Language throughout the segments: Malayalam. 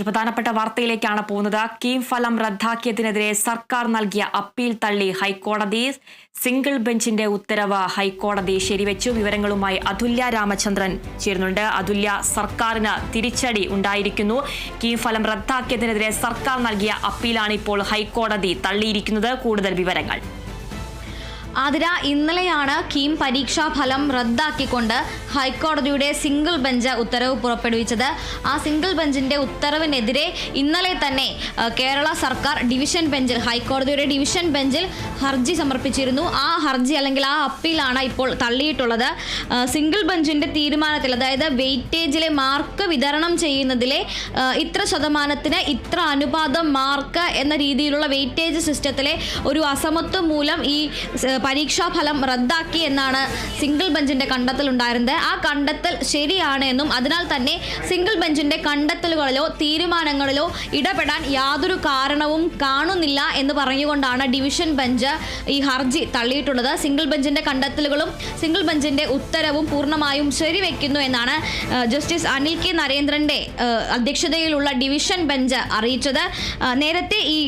പ്രധാനപ്പെട്ട വാർത്തയിലേക്കാണ് പോകുന്നത്. കീം ഫലം റദ്ദാക്കിയതിനെതിരെ സർക്കാർ നൽകിയ അപ്പീൽ തള്ളി ഹൈക്കോടതി. സിംഗിൾ ബെഞ്ചിന്റെ ഉത്തരവ് ഹൈക്കോടതി ശരിവെച്ചു. വിവരങ്ങളുമായി അതുല്യ രാമചന്ദ്രൻ ചേരുന്നുണ്ട്. അതുല്യ, സർക്കാരിന് തിരിച്ചടി ഉണ്ടായിരിക്കുന്നു. കീം ഫലം റദ്ദാക്കിയതിനെതിരെ സർക്കാർ നൽകിയ അപ്പീലാണ് ഇപ്പോൾ ഹൈക്കോടതി തള്ളിയിരിക്കുന്നത്. കൂടുതൽ വിവരങ്ങൾ. ആതിര, ഇന്നലെയാണ് കീം പരീക്ഷാ ഫലം റദ്ദാക്കിക്കൊണ്ട് ഹൈക്കോടതിയുടെ സിംഗിൾ ബെഞ്ച് ഉത്തരവ് പുറപ്പെടുവിച്ചത്. ആ സിംഗിൾ ബെഞ്ചിന്റെ ഉത്തരവിനെതിരെ ഇന്നലെ തന്നെ കേരള സർക്കാർ ഡിവിഷൻ ബെഞ്ചിൽ, ഹൈക്കോടതിയുടെ ഡിവിഷൻ ബെഞ്ചിൽ ഹർജി സമർപ്പിച്ചിരുന്നു. ആ ഹർജി അല്ലെങ്കിൽ ആ അപ്പീലാണ് ഇപ്പോൾ തള്ളിയിട്ടുള്ളത്. സിംഗിൾ ബെഞ്ചിന്റെ തീരുമാനത്തിൽ, അതായത് വെയിറ്റേജിലെ മാർക്ക് വിതരണം ചെയ്യുന്നതിലെ ഇത്ര ശതമാനത്തിന് ഇത്ര അനുപാതം മാർക്ക് എന്ന രീതിയിലുള്ള വെയിറ്റേജ് സിസ്റ്റത്തിലെ ഒരു അസമത്വം മൂലം ഈ പരീക്ഷാ ഫലം റദ്ദാക്കി എന്നാണ് സിംഗിൾ ബെഞ്ചിന്റെ കണ്ടെത്തൽ ഉണ്ടായിരുന്നത്. ആ കണ്ടെത്തൽ ശരിയാണ് എന്നും അതിനാൽ തന്നെ സിംഗിൾ ബെഞ്ചിന്റെ കണ്ടെത്തലുകളിലോ തീരുമാനങ്ങളിലോ ഇടപെടാൻ യാതൊരു കാരണവും കാണുന്നില്ല എന്ന് പറഞ്ഞുകൊണ്ടാണ് ഡിവിഷൻ ബെഞ്ച് ഈ ഹർജി തള്ളിയിട്ടുള്ളത്. സിംഗിൾ ബെഞ്ചിന്റെ കണ്ടെത്തലുകളും സിംഗിൾ ബെഞ്ചിന്റെ ഉത്തരവും പൂർണ്ണമായും ശരിവെക്കുന്നു എന്നാണ് ജസ്റ്റിസ് അനിൽ കെ നരേന്ദ്രന്റെ അധ്യക്ഷതയിലുള്ള ഡിവിഷൻ ബെഞ്ച് അറിയിച്ചത്. നേരത്തെ ഈ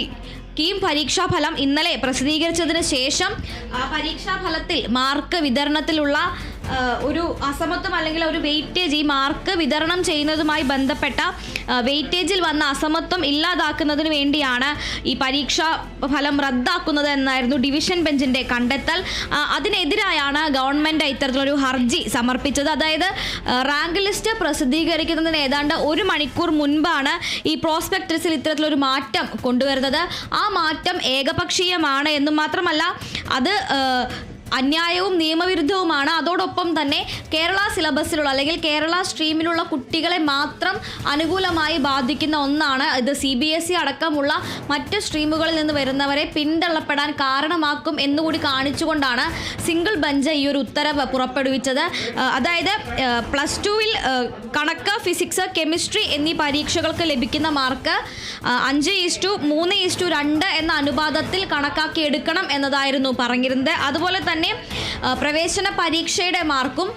കീം പരീക്ഷാഫലം ഇന്നലെ പ്രസിദ്ധീകരിച്ചതിന് ശേഷം ആ പരീക്ഷാഫലത്തിൽ മാർക്ക് വിതരണത്തിലുള്ള ഒരു അസമത്വം അല്ലെങ്കിൽ ഒരു വെയിറ്റേജ്, ഈ മാർക്ക് വിതരണം ചെയ്യുന്നതുമായി ബന്ധപ്പെട്ട വെയിറ്റേജിൽ വന്ന അസമത്വം ഇല്ലാതാക്കുന്നതിന് വേണ്ടിയാണ് ഈ പരീക്ഷാ ഫലം റദ്ദാക്കുന്നത് എന്നായിരുന്നു ഡിവിഷൻ ബെഞ്ചിന്റെ കണ്ടെത്തൽ. അതിനെതിരായാണ് ഗവൺമെന്റ് ഇത്തരത്തിലൊരു ഹർജി സമർപ്പിച്ചത്. അതായത് റാങ്ക് ലിസ്റ്റ് പ്രസിദ്ധീകരിക്കുന്നതിന് ഏതാണ്ട് 1 മണിക്കൂർ മുൻപാണ് ഈ പ്രോസ്പെക്ടസിൽ ഇത്തരത്തിലൊരു മാറ്റം കൊണ്ടുവരുന്നത്. ആ മാറ്റം ഏകപക്ഷീയമാണ് എന്നും മാത്രമല്ല അത് അന്യായവും നിയമവിരുദ്ധവുമാണ്. അതോടൊപ്പം തന്നെ കേരള സിലബസിലുള്ള അല്ലെങ്കിൽ കേരള സ്ട്രീമിലുള്ള കുട്ടികളെ മാത്രം അനുകൂലമായി ബാധിക്കുന്ന ഒന്നാണ് ഇത്. CBSE അടക്കമുള്ള മറ്റ് സ്ട്രീമുകളിൽ നിന്ന് വരുന്നവരെ പിന്തള്ളപ്പെടാൻ കാരണമാക്കും എന്നുകൂടി കാണിച്ചുകൊണ്ടാണ് സിംഗിൾ ബെഞ്ച് ഈ ഒരു ഉത്തരവ് പുറപ്പെടുവിച്ചത്. അതായത് +2-ൽ കണക്ക്, ഫിസിക്സ്, കെമിസ്ട്രി എന്നീ പരീക്ഷകൾക്ക് ലഭിക്കുന്ന മാർക്ക് 5:3:2 എന്ന അനുപാതത്തിൽ കണക്കാക്കി എടുക്കണം എന്നതായിരുന്നു പറഞ്ഞിരുന്നത്. അതുപോലെ തന്നെ പ്രവേശന പരീക്ഷയുടെ മാർക്കും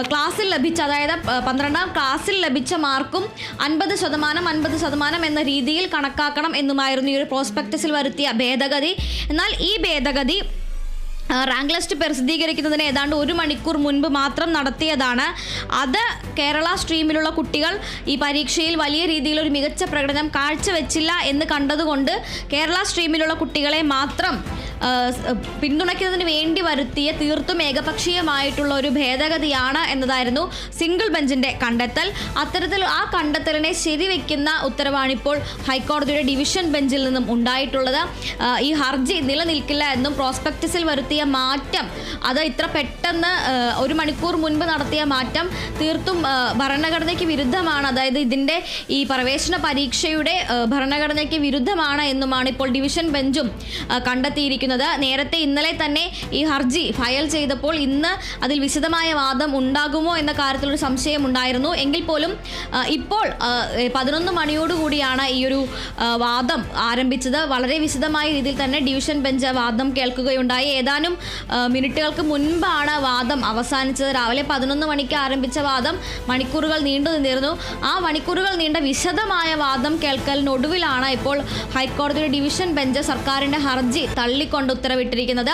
ക്ലാസ്സിൽ ലഭിച്ച, അതായത് 12ാം ക്ലാസ്സിൽ ലഭിച്ച മാർക്കും 50% എന്ന രീതിയിൽ കണക്കാക്കണം എന്നുമായിരുന്നു ഈ ഒരു പ്രോസ്പെക്ടസിൽ വരുത്തിയ ഭേദഗതി. എന്നാൽ ഈ ഭേദഗതി റാങ്ക് ലിസ്റ്റ് പ്രസിദ്ധീകരിക്കുന്നതിന് ഏതാണ്ട് 1 മണിക്കൂർ മുൻപ് മാത്രം നടത്തിയതാണ്. അത് കേരള സ്ട്രീമിലുള്ള കുട്ടികൾ ഈ പരീക്ഷയിൽ വലിയ രീതിയിലൊരു മികച്ച പ്രകടനം കാഴ്ചവെച്ചില്ല എന്ന് കണ്ടതുകൊണ്ട് കേരള സ്ട്രീമിലുള്ള കുട്ടികളെ മാത്രം പിന്തുണയ്ക്കുന്നതിന് വേണ്ടി വരുത്തിയ തീർത്തും ഏകപക്ഷീയമായിട്ടുള്ള ഒരു ഭേദഗതിയാണ് എന്നതായിരുന്നു സിംഗിൾ ബെഞ്ചിന്റെ കണ്ടെത്തൽ. അത്തരത്തിൽ ആ കണ്ടെത്തലിനെ ശരിവെക്കുന്ന ഉത്തരവാണിപ്പോൾ ഹൈക്കോടതിയുടെ ഡിവിഷൻ ബെഞ്ചിൽ നിന്നും ഉണ്ടായിട്ടുള്ളത്. ഈ ഹർജി നിലനിൽക്കില്ല എന്നും പ്രോസ്പെക്ടസിൽ വരുത്തിയ മാറ്റം, അത് ഇത്ര പെട്ടെന്ന് 1 മണിക്കൂർ മുൻപ് നടത്തിയ മാറ്റം തീർത്തും ഭരണഘടനയ്ക്ക് വിരുദ്ധമാണ്, അതായത് ഇതിൻ്റെ ഈ പ്രവേശന പരീക്ഷയുടെ ഭരണഘടനയ്ക്ക് വിരുദ്ധമാണ് എന്നുമാണ് ഇപ്പോൾ ഡിവിഷൻ ബെഞ്ചും കണ്ടെത്തിയിരിക്കുന്നത്. നേരത്തെ ഇന്നലെ തന്നെ ഈ ഹർജി ഫയൽ ചെയ്തപ്പോൾ ഇന്ന് അതിൽ വിശദമായ വാദം ഉണ്ടാകുമോ എന്ന കാര്യത്തിലൊരു സംശയം ഉണ്ടായിരുന്നു. എങ്കിൽ പോലും ഇപ്പോൾ 11 മണിയോടുകൂടിയാണ് ഈ ഒരു വാദം ആരംഭിച്ചത്. വളരെ വിശദമായ രീതിയിൽ തന്നെ ഡിവിഷൻ ബെഞ്ച് വാദം കേൾക്കുകയുണ്ടായി. ഏതാനും മിനിറ്റുകൾക്ക് മുൻപാണ് വാദം അവസാനിച്ചത്. രാവിലെ 11 മണിക്ക് ആരംഭിച്ച വാദം മണിക്കൂറുകൾ നീണ്ടു നിന്നിരുന്നു. ആ മണിക്കൂറുകൾ നീണ്ട വിശദമായ വാദം കേൾക്കലിനൊടുവിലാണ് ഇപ്പോൾ ഹൈക്കോടതിയുടെ ഡിവിഷൻ ബെഞ്ച് സർക്കാരിൻ്റെ ഹർജി തള്ളിക്കൊണ്ട് ഉത്തരവിട്ടിരിക്കുന്നത്.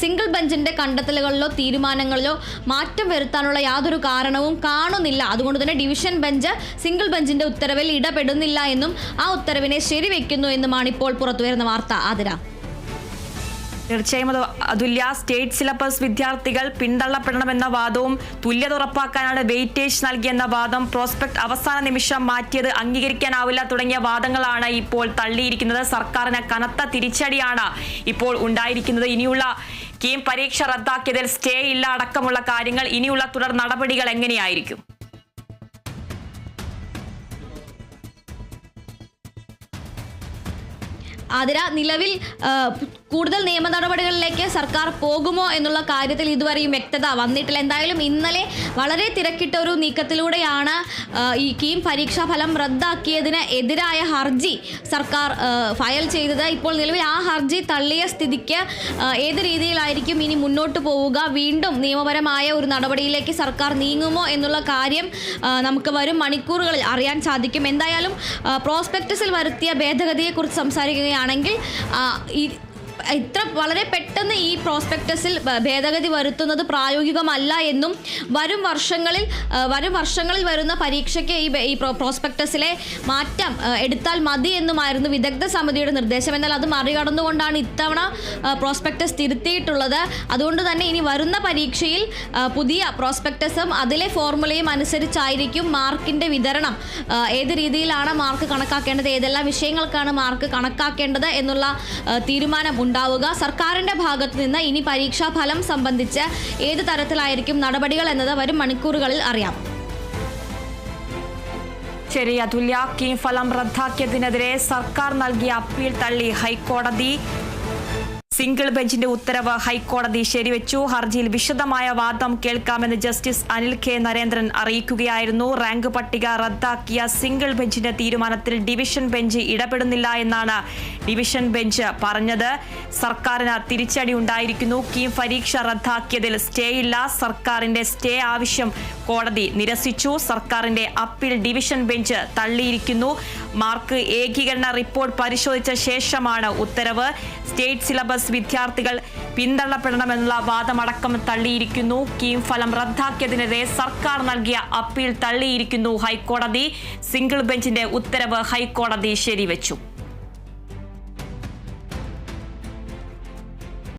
സിംഗിൾ ബെഞ്ചിന്റെ കണ്ടെത്തലുകളിലോ തീരുമാനങ്ങളിലോ മാറ്റം വരുത്താനുള്ള യാതൊരു കാരണവും കാണുന്നില്ല. അതുകൊണ്ട് തന്നെ ഡിവിഷൻ ബെഞ്ച് സിംഗിൾ ബെഞ്ചിന്റെ ഉത്തരവിൽ ഇടപെടുന്നില്ല എന്നും ആ ഉത്തരവിനെ ശരിവെക്കുന്നു എന്നുമാണ് ഇപ്പോൾ പുറത്തുവരുന്ന വാർത്ത. ആതിര, തീർച്ചയായും അതുല്യ, സ്റ്റേറ്റ് സിലബസ് വിദ്യാർത്ഥികൾ പിന്തള്ളപ്പെടണമെന്ന വാദവും തുല്യത ഉറപ്പാക്കാനാണ് വെയിറ്റേജ് നൽകിയെന്ന വാദം, പ്രോസ്പെക്ട് അവസാന നിമിഷം മാറ്റിയത് അംഗീകരിക്കാനാവില്ല തുടങ്ങിയ വാദങ്ങളാണ് ഇപ്പോൾ തള്ളിയിരിക്കുന്നത്. സർക്കാരിന് കനത്ത തിരിച്ചടിയാണ് ഇപ്പോൾ ഉണ്ടായിരിക്കുന്നത്. ഇനിയുള്ള കീം പരീക്ഷ റദ്ദാക്കിയതിൽ സ്റ്റേ ഇല്ല അടക്കമുള്ള കാര്യങ്ങൾ, ഇനിയുള്ള തുടർ നടപടികൾ എങ്ങനെയായിരിക്കും? ആതിര, നിലവിൽ കൂടുതൽ നിയമ നടപടികളിലേക്ക് സർക്കാർ പോകുമോ എന്നുള്ള കാര്യത്തിൽ ഇതുവരെയും വ്യക്തത വന്നിട്ടില്ല. എന്തായാലും ഇന്നലെ വളരെ തിരക്കിട്ട ഒരു നീക്കത്തിലൂടെയാണ് ഈ കീം പരീക്ഷാ ഫലം റദ്ദാക്കിയതിന് എതിരായ ഹർജി സർക്കാർ ഫയൽ ചെയ്തത്. ഇപ്പോൾ നിലവിൽ ആ ഹർജി തള്ളിയ സ്ഥിതിക്ക് ഏത് രീതിയിലായിരിക്കും ഇനി മുന്നോട്ട് പോവുക, വീണ്ടും നിയമപരമായ ഒരു നടപടിയിലേക്ക് സർക്കാർ നീങ്ങുമോ എന്നുള്ള കാര്യം നമുക്ക് വരും മണിക്കൂറുകളിൽ അറിയാൻ സാധിക്കും. എന്തായാലും പ്രോസ്പെക്ടസിൽ വരുത്തിയ ഭേദഗതിയെക്കുറിച്ച് സംസാരിക്കുകയാണെങ്കിൽ ഇത്ര വളരെ പെട്ടെന്ന് ഈ പ്രോസ്പെക്ടസിൽ ഭേദഗതി വരുത്തുന്നത് പ്രായോഗികമല്ല എന്നും വരും വർഷങ്ങളിൽ വരുന്ന പരീക്ഷയ്ക്ക് ഈ പ്രോസ്പെക്ടസിലെ മാറ്റം എടുത്താൽ മതി എന്നുമായിരുന്നു വിദഗ്ധ സമിതിയുടെ നിർദ്ദേശം. എന്നാൽ അത് മറികടന്നുകൊണ്ടാണ് ഇത്തവണ പ്രോസ്പെക്ടസ് തിരുത്തിയിട്ടുള്ളത്. അതുകൊണ്ട് തന്നെ ഇനി വരുന്ന പരീക്ഷയിൽ പുതിയ പ്രോസ്പെക്ടസും അതിലെ ഫോർമുലയും അനുസരിച്ചായിരിക്കും മാർക്കിൻ്റെ വിതരണം. ഏത് രീതിയിലാണ് മാർക്ക് കണക്കാക്കേണ്ടത്, ഏതെല്ലാം വിഷയങ്ങൾക്കാണ് മാർക്ക് കണക്കാക്കേണ്ടത് എന്നുള്ള തീരുമാനം ഉണ്ടാവുക. സർക്കാരിന്റെ ഭാഗത്ത് നിന്ന് ഇനി പരീക്ഷാ ഫലം സംബന്ധിച്ച് ഏത് തരത്തിലായിരിക്കും നടപടികൾ എന്നത് വരും മണിക്കൂറുകളിൽ അറിയാം. ശരി അതുല്യ, കീം ഫലം റദ്ദാക്കിയതിനെതിരെ സർക്കാർ നൽകിയ അപ്പീൽ തള്ളി ഹൈക്കോടതി. സിംഗിൾ ബെഞ്ചിന്റെ ഉത്തരവ് ഹൈക്കോടതി ശരിവെച്ചു. ഹർജിയിൽ വിശദമായ വാദം കേൾക്കാമെന്ന് ജസ്റ്റിസ് അനിൽ കെ നരേന്ദ്രൻ അറിയിക്കുകയായിരുന്നു. റാങ്ക് പട്ടിക റദ്ദാക്കിയ സിംഗിൾ ബെഞ്ചിന്റെ തീരുമാനത്തിൽ ഡിവിഷൻ ബെഞ്ച് ഇടപെടുന്നില്ല എന്നാണ് ഡിവിഷൻ ബെഞ്ച് പറഞ്ഞത്. സർക്കാരിന് തിരിച്ചടി ഉണ്ടായിരിക്കുന്നു. കീം പരീക്ഷ റദ്ദാക്കിയതിൽ സ്റ്റേ ഇല്ല. സർക്കാരിന്റെ സ്റ്റേ ആവശ്യം കോടതി നിരസിച്ചു. സർക്കാരിന്റെ അപ്പീൽ ഡിവിഷൻ ബെഞ്ച് തള്ളിയിരിക്കുന്നു. മാർക്ക് ഏകീകരണ റിപ്പോർട്ട് പരിശോധിച്ച ശേഷമാണ് ഉത്തരവ്. സ്റ്റേറ്റ് സിലബസ് വിദ്യാർത്ഥികൾ പിന്തള്ളപ്പെടണമെന്നുള്ള വാദമടക്കം തള്ളിയിരിക്കുന്നു. കീം ഫലം റദ്ദാക്കിയതിനെതിരെ സർക്കാർ നൽകിയ അപ്പീൽ തള്ളിയിരിക്കുന്നു ഹൈക്കോടതി. സിംഗിൾ ബെഞ്ചിന്റെ ഉത്തരവ് ഹൈക്കോടതി ശരിവെച്ചു.